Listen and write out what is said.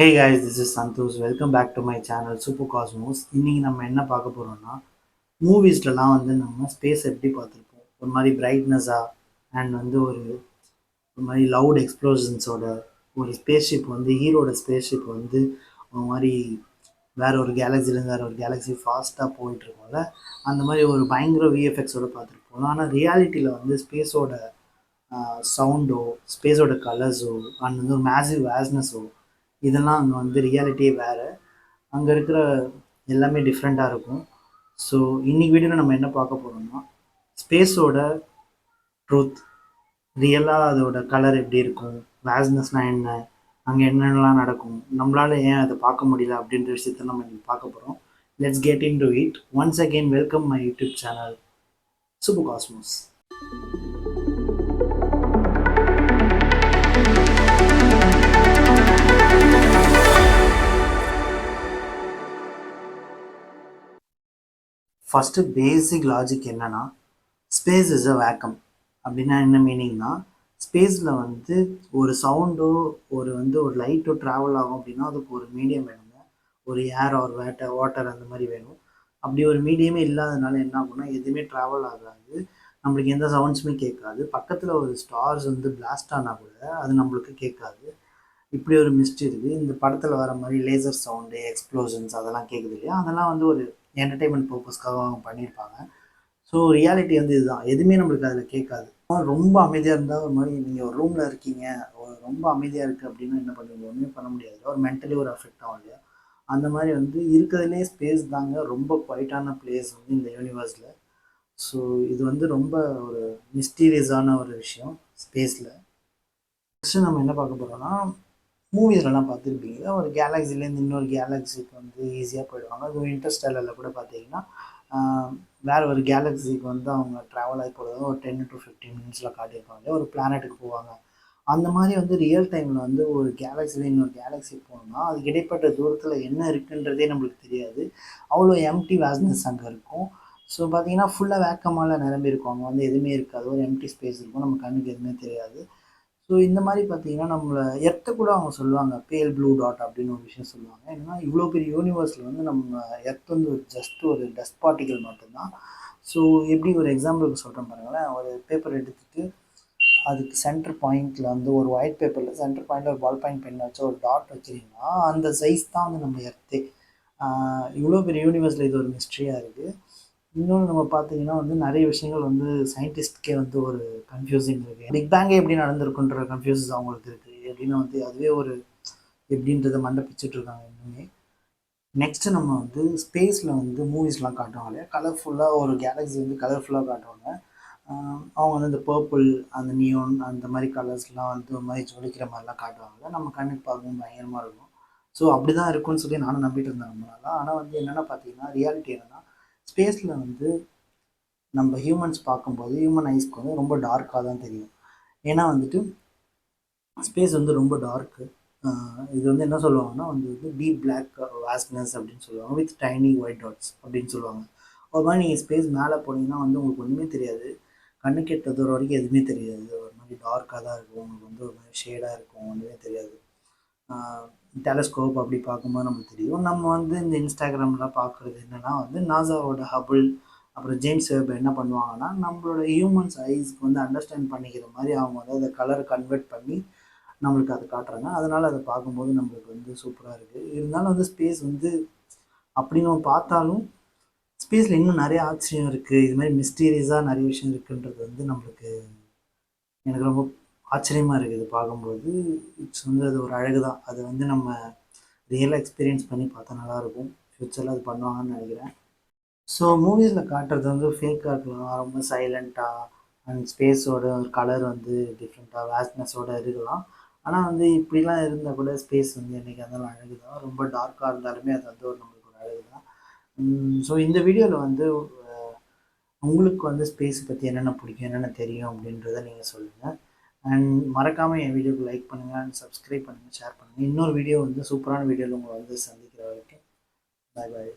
Hey guys, this is Santosh. Welcome back to my channel Super Cosmos. இன்னைக்கு நம்ம என்ன பார்க்க போறோம்னா மூவிஸ்லலாம் வந்து நம்ம ஸ்பேஸ் எப்படி பார்த்துருப்போம், ஒரு மாதிரி பிரைட்னஸாக அண்ட் வந்து ஒரு மாதிரி லவுட் எக்ஸ்ப்ளோஷன்ஸோட ஒரு ஸ்பேஸ் ஷிப் வந்து ஹீரோட ஸ்பேஸ் ஷிப் வந்து ஒரு மாதிரி வேற ஒரு கேலக்சிலேருந்து வேற ஒரு கேலக்ஸி ஃபாஸ்ட்டாக போயிட்டு இருக்கோம்ல, அந்த மாதிரி ஒரு பயங்கர விஎஃப்எக்ஸோட பார்த்துருப்போம். ஆனால் ரியாலிட்டியில் வந்து ஸ்பேஸோட சவுண்டோ, ஸ்பேஸோட கலர்ஸோ அண்ட் வந்து ஒரு மேசிவ் வேஸ்னஸோ இதெல்லாம் அங்கே வந்து ரியாலிட்டியே வேறு. அங்கே இருக்கிற எல்லாமே டிஃப்ரெண்ட்டாக இருக்கும். ஸோ இன்னைக்கு வீடியோவில் நம்ம என்ன பார்க்க போகிறோம்னா ஸ்பேஸோட ட்ரூத், ரியலாக அதோட கலர் எப்படி இருக்கும், வேஸ்னஸ்னால் என்ன, அங்கே என்னென்னலாம் நடக்கும், நம்மளால் ஏன் அதை பார்க்க முடியல அப்படின்ற விஷயத்த நம்ம இன்னைக்கு பார்க்க போகிறோம். Let's get in to it. Once again welcome my YouTube channel super Cosmos. First basic logic என்னன்னா, ஸ்பேஸ் இஸ் அ வேக்கம். அப்படின்னா என்ன மீனிங்னா, ஸ்பேஸில் வந்து ஒரு சவுண்டோ ஒரு லைட்டோ ட்ராவல் ஆகும் அப்படின்னா அதுக்கு ஒரு மீடியம் வேணுங்க. ஒரு ஏர் ஆர் வாட்டர் அந்த மாதிரி வேணும். அப்படி ஒரு மீடியமே இல்லாதனால என்ன ஆகும்னா எதுவுமே ட்ராவல் ஆகாது, நம்மளுக்கு எந்த சவுண்ட்ஸுமே கேட்காது. பக்கத்தில் ஒரு ஸ்டார்ஸ் வந்து பிளாஸ்ட் ஆனால் கூட அது நம்மளுக்கு கேட்காது. இப்படி ஒரு மிஸ்ட் இருக்குது. இந்த படத்தில் வர மாதிரி லேசர் சவுண்டு, எக்ஸ்ப்ளோஷன்ஸ் அதெல்லாம் கேட்குது இல்லையா, அதெல்லாம் வந்து ஒரு என்டர்டெயின்மெண்ட் பர்பஸ்க்காக அவங்க பண்ணியிருப்பாங்க. ஸோ ரியாலிட்டி வந்து இதுதான், எதுவுமே நம்மளுக்கு அதில் கேட்காது. ரொம்ப அமைதியாக இருந்தால் ஒரு மாதிரி நீங்கள் ஒரு ரூமில் இருக்கீங்க, ரொம்ப அமைதியாக இருக்குது அப்படின்னா என்ன பண்ணுவீங்க, ஒன்றுமே பண்ண முடியாது, ஒரு மென்டலி ஒரு அஃபெக்ட் ஆகும் இல்லையா. அந்த மாதிரி வந்து இருக்கிறதுலே ஸ்பேஸ் தாங்க ரொம்ப குவைட்டான பிளேஸ் வந்து இந்த யூனிவர்ஸில். ஸோ இது வந்து ரொம்ப ஒரு மிஸ்டீரியஸான ஒரு விஷயம் ஸ்பேஸில். நெக்ஸ்ட்டு நம்ம என்ன பார்க்க போகிறோம்னா, மூவிஸ்லலாம் பார்த்துருப்பீங்க, ஒரு கேலக்ஸிலேருந்து இன்னொரு கேலக்ஸிக்கு வந்து ஈஸியாக போயிடுவாங்க. அது இன்டர்ஸ்டெல்லரில் கூட பார்த்தீங்கன்னா வேறு ஒரு கேலக்ஸிக்கு வந்து அவங்க ட்ராவல் ஆகி போகிறது ஒரு 10 to 15 மினிட்ஸில் காட்டியிருப்பாங்க. ஒரு பிளானட்டுக்கு போவாங்க. அந்த மாதிரி வந்து ரியல் டைமில் வந்து ஒரு கேலக்ஸியில் இன்னொரு கேலக்ஸி போகணும்னா அதுக்கு இடைப்பட்ட தூரத்தில் என்ன இருக்குன்றதே நம்மளுக்கு தெரியாது. அவ்வளோ எம்டி வேஸ்னஸ் அங்கே இருக்கும். ஸோ பார்த்தீங்கன்னா ஃபுல்லாக வேக்கமால் நிரம்பி இருக்கும். அங்கே வந்து எதுவுமே இருக்காது, ஒரு எம்டி ஸ்பேஸ் இருக்கும், நம்ம கண்ணுக்கு எதுவுமே தெரியாது. ஸோ இந்த மாதிரி பார்த்தீங்கன்னா நம்மளை எர்த்தை கூட அவங்க சொல்லுவாங்க பேல் ப்ளூ டாட் அப்படின்னு ஒரு விஷயம் சொல்லுவாங்க. ஏன்னா இவ்வளோ பெரிய யூனிவர்ஸில் வந்து நம்ம எர்த் வந்து ஜஸ்ட் ஒரு டஸ்ட் பார்ட்டிகல் மட்டும்தான். ஸோ எப்படி ஒரு எக்ஸாம்பிளுக்கு சொல்கிறேன் பாருங்களேன், ஒரு பேப்பர் எடுத்துகிட்டு அதுக்கு சென்டர் பாயிண்டில் வந்து ஒரு ஒயிட் பேப்பரில் சென்டர் பாயிண்டில் ஒரு பால் பாயிண்ட் பென் வச்சு ஒரு டாட் வச்சுருந்தீங்கன்னா அந்த சைஸ் தான் வந்து நம்ம எர்த்தே. இவ்வளோ பெரிய யூனிவர்ஸில் இது ஒரு மிஸ்ட்ரியாக இருக்குது. இன்னொன்று நம்ம பார்த்தீங்கன்னா வந்து நிறைய விஷயங்கள் வந்து சயின்டிஸ்ட்கே வந்து ஒரு கன்ஃபியூசிங் இருக்குது. பிக் பேங்கே எப்படி நடந்திருக்குன்ற கன்ஃபியூசஸ் அவங்களுக்கு இருக்குது. எப்படின்னா வந்து அதுவே ஒரு எப்படின்றத மண்டை பிச்சுட்டு இருக்காங்க இன்னுமே. நெக்ஸ்ட்டு நம்ம வந்து ஸ்பேஸில் வந்து மூவிஸ்லாம் காட்டுவாங்க இல்லையா, கலர்ஃபுல்லாக ஒரு கேலக்ஸி வந்து கலர்ஃபுல்லாக காட்டுவாங்க. அவங்க வந்து இந்த பர்பிள், அந்த நியோன் அந்த மாதிரி கலர்ஸ்லாம் வந்து ஒரு மாதிரி ஜொலிக்கிற மாதிரிலாம் காட்டுவாங்க. நம்ம கண்ணுக்கு பார்க்கவும் பயங்கரமாக இருக்கும். ஸோ அப்படி தான் இருக்கும்னு சொல்லி நானும் நம்பிட்டு இருந்தேன் ரொம்ப நாளாக. ஆனால் வந்து என்னென்னா பார்த்தீங்கன்னா ரியாலிட்டி என்னென்னா, ஸ்பேஸில் வந்து நம்ம ஹியூமன்ஸ் பார்க்கும்போது ஹியூமன் ஐஸ்க்கு வந்து ரொம்ப டார்க்காக தான் தெரியும். ஏன்னா வந்துட்டு ஸ்பேஸ் வந்து ரொம்ப டார்க்கு. இது வந்து என்ன சொல்லுவாங்கன்னா வந்து டீப் பிளாக் வாஸ்ட்னஸ் அப்படின்னு சொல்லுவாங்க, வித் டைனி ஒயிட் டாட்ஸ் அப்படின்னு சொல்லுவாங்க. ஒரு மாதிரி நீங்கள் ஸ்பேஸ் மேலே போனீங்கன்னா வந்து உங்களுக்கு ஒன்றுமே தெரியாது, கண்ணுக்கு எட்ட தூரம் வரைக்கும் எதுவுமே தெரியாது, ஒரு மாதிரி டார்க்காக தான் இருக்கும், உங்களுக்கு வந்து ஒரு மாதிரி ஷேடாக இருக்கும், ஒன்றுமே தெரியாது. டெலஸ்கோப் அப்படி பார்க்கும்போது நமக்கு தெரியும். நம்ம வந்து இந்த இன்ஸ்டாகிராம்லாம் பார்க்குறது என்னென்னா வந்து நாசாவோட ஹபிள் அப்புறம் ஜேம்ஸ் வெப் என்ன பண்ணுவாங்கன்னா நம்மளோட ஹியூமன்ஸ் ஐஸ்க்கு வந்து அண்டர்ஸ்டாண்ட் பண்ணிக்கிற மாதிரி அவங்க வந்து அதை கலரை கன்வெர்ட் பண்ணி நம்மளுக்கு அதை காட்டுறாங்க. அதனால் அதை பார்க்கும்போது நம்மளுக்கு வந்து சூப்பராக இருக்குது. இருந்தாலும் வந்து ஸ்பேஸ் வந்து அப்படின்னு நம்ம பார்த்தாலும் ஸ்பேஸில் இன்னும் நிறைய ஆச்சரியம் இருக்குது, இது மாதிரி மிஸ்டீரியஸாக நிறைய விஷயம் இருக்குன்றது வந்து நம்மளுக்கு எனக்கு ரொம்ப ஆச்சரியமாக இருக்குது பார்க்கும்போது. இட்ஸ் வந்து அது ஒரு அழகு தான். அது வந்து நம்ம ரியலாக எக்ஸ்பீரியன்ஸ் பண்ணி பார்த்தா நல்லாயிருக்கும். ஃப்யூச்சரில் அது பண்ணுவாங்கன்னு நினைக்கிறேன். ஸோ மூவிஸில் காட்டுறது வந்து ஃபேக்காக இருக்கலாம், ரொம்ப சைலண்ட்டாக அண்ட் ஸ்பேஸோட ஒரு கலர் வந்து டிஃப்ரெண்ட்டாக வேஸ்ட்னஸோடு இருக்கலாம். ஆனால் வந்து இப்படிலாம் இருந்தால் கூட ஸ்பேஸ் வந்து என்றைக்கு இருந்தாலும் அழகு தான். ரொம்ப டார்க்காக இருந்தாலுமே அது வந்து ஒரு நம்மளுக்கு ஒரு அழகு தான். ஸோ இந்த வீடியோவில் வந்து உங்களுக்கு வந்து ஸ்பேஸ் பற்றி என்னென்ன பிடிக்கும், என்னென்ன தெரியும் அப்படின்றத நீங்கள் சொல்லுங்கள். அண்ட் மறக்காமல் என் வீடியோக்கு லைக் பண்ணுங்கள் அண்ட் சப்ஸ்கிரைப் பண்ணுங்கள், ஷேர் பண்ணுங்கள். இன்னொரு வீடியோ வந்து சூப்பரான வீடியோவில் உங்களை வந்து சந்திக்கிற வரைக்கும் பாய் பாய்.